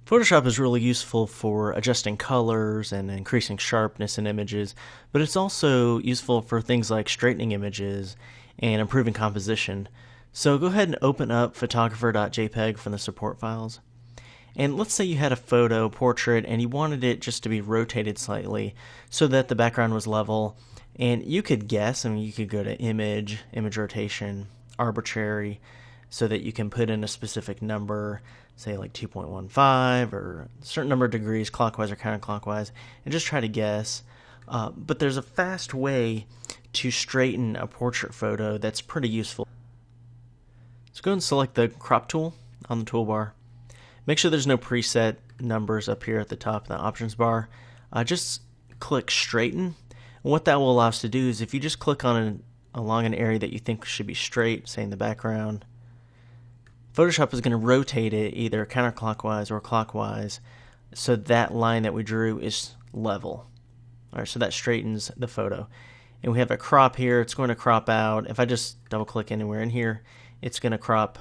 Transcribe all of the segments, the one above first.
Photoshop is really useful for adjusting colors and increasing sharpness in images, but it's also useful for things like straightening images and improving composition. So go ahead and open up photographer.jpg from the support files. And let's say you had a photo portrait and you wanted it just to be rotated slightly so that the background was level. And you could guess, you could go to image rotation, arbitrary, so that you can put in a specific number, say like 2.15 or a certain number of degrees clockwise or counterclockwise, and just try to guess. But there's a fast way to straighten a portrait photo that's pretty useful. So go and select the crop tool on the toolbar. Make sure there's no preset numbers up here at the top of the options bar. Just click straighten. And what that will allow us to do is if you just click on along an area that you think should be straight, say in the background, Photoshop is going to rotate it either counterclockwise or clockwise so that line that we drew is level. All right, so that straightens the photo. And we have a crop here. It's going to crop out. If I just double click anywhere in here, it's going to crop,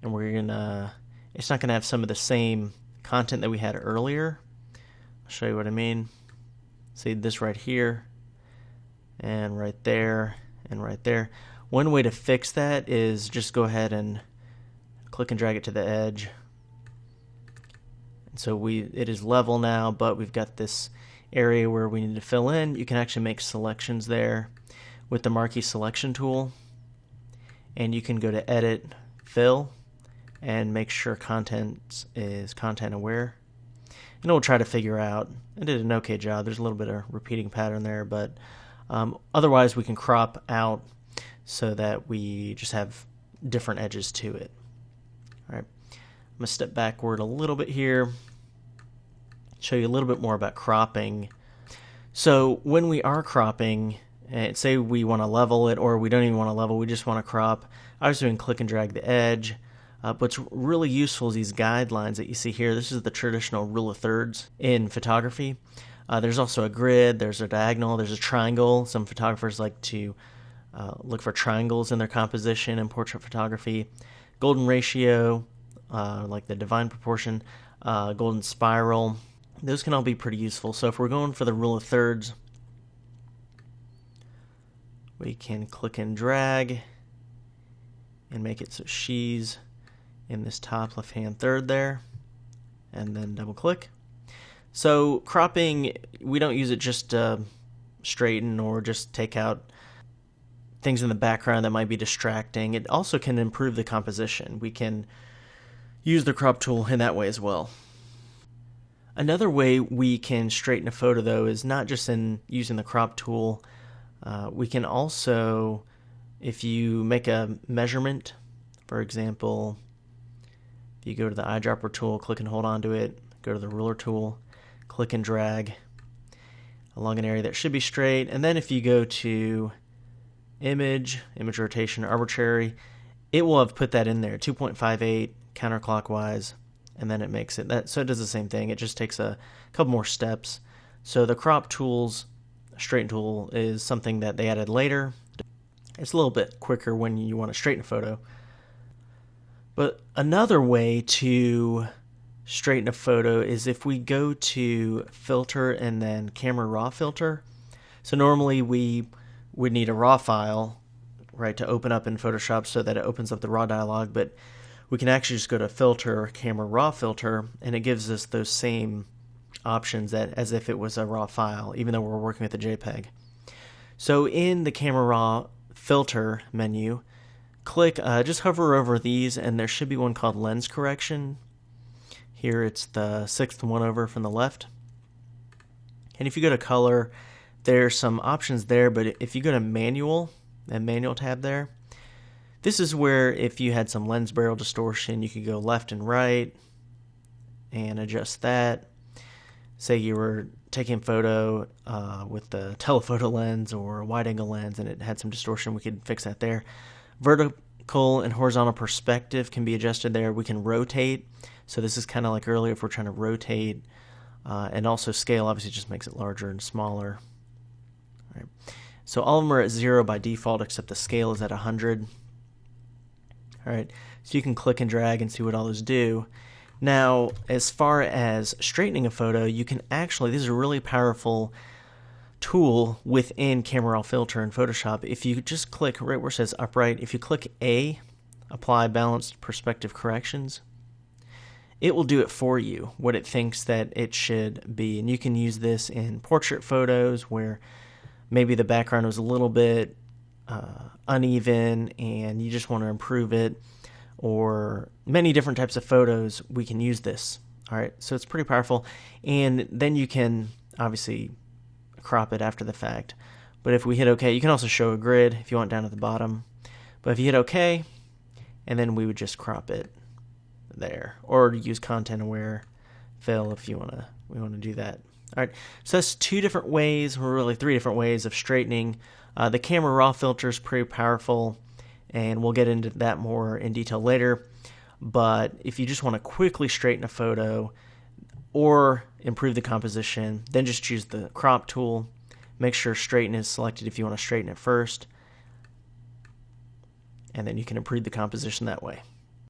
and it's not going to have some of the same content that we had earlier. I'll show you what I mean. See this right here, and right there, and right there. One way to fix that is just go ahead and click and drag it to the edge. And so it is level now, but we've got this area where we need to fill in. You can actually make selections there with the marquee selection tool, and you can go to edit, fill, and make sure content is content aware. And we'll try to figure out, I did an okay job. There's a little bit of repeating pattern there, but otherwise we can crop out so that we just have different edges to it. All right, I'm going to step backward a little bit here, show you a little bit more about cropping. So when we are cropping, and say we want to level it, or we don't even want to level, we just want to crop, obviously we can click and drag the edge. What's really useful is these guidelines that you see here. This is the traditional rule of thirds in photography. There's also a grid, there's a diagonal, there's a triangle. Some photographers like to look for triangles in their composition in portrait photography. Golden ratio, like the divine proportion, golden spiral. Those can all be pretty useful. So if we're going for the rule of thirds, we can click and drag and make it so she's in this top left hand third there, and then double click. So cropping, we don't use it just to straighten or just take out things in the background that might be distracting. It also can improve the composition. We can use the crop tool in that way as well. Another way we can straighten a photo though is not just in using the crop tool. We can also, if you make a measurement, for example, if you go to the eyedropper tool, click and hold onto it, go to the ruler tool, click and drag along an area that should be straight, and then if you go to image rotation, arbitrary, it will have put that in there, 2.58 counterclockwise, and then it makes it that. So it does the same thing. It just takes a couple more steps. So the crop tools, straighten tool, is something that they added later. It's a little bit quicker when you want to straighten a photo. But another way to straighten a photo is if we go to filter and then camera raw filter. So normally we would need a raw file, right, to open up in Photoshop so that it opens up the raw dialog, but we can actually just go to filter, camera raw filter, and it gives us those same options as if it was a raw file, even though we're working with a JPEG. So in the camera raw filter menu, click, just hover over these, and there should be one called lens correction. Here it's the sixth one over from the left. And if you go to color, there's some options there, but if you go to manual, that manual tab there, this is where if you had some lens barrel distortion, you could go left and right and adjust that. Say you were taking a photo with the telephoto lens or a wide angle lens and it had some distortion, we could fix that there. Vertical and horizontal perspective can be adjusted there. We can rotate. So this is kind of like earlier if we're trying to rotate. And also scale obviously just makes it larger and smaller. All right. So all of them are at 0 by default except the scale is at 100. All right. So you can click and drag and see what all those do. Now, as far as straightening a photo, you can actually, this is a really powerful tool within Camera Raw Filter in Photoshop. If you just click right where it says upright, if you click A, apply balanced perspective corrections, it will do it for you, what it thinks that it should be. And you can use this in portrait photos where maybe the background was a little bit uneven and you just want to improve it, or many different types of photos. We can use this. All right, so it's pretty powerful, and then you can obviously crop it after the fact. But if we hit OK, you can also show a grid if you want down at the bottom. But if you hit OK, and then we would just crop it there, or use content aware fill if you we want to do that. All right, so that's two different ways, or really three different ways of straightening. The Camera Raw filter is pretty powerful, and we'll get into that more in detail later. But if you just want to quickly straighten a photo or improve the composition, then just choose the crop tool. Make sure straighten is selected if you want to straighten it first, and then you can improve the composition that way.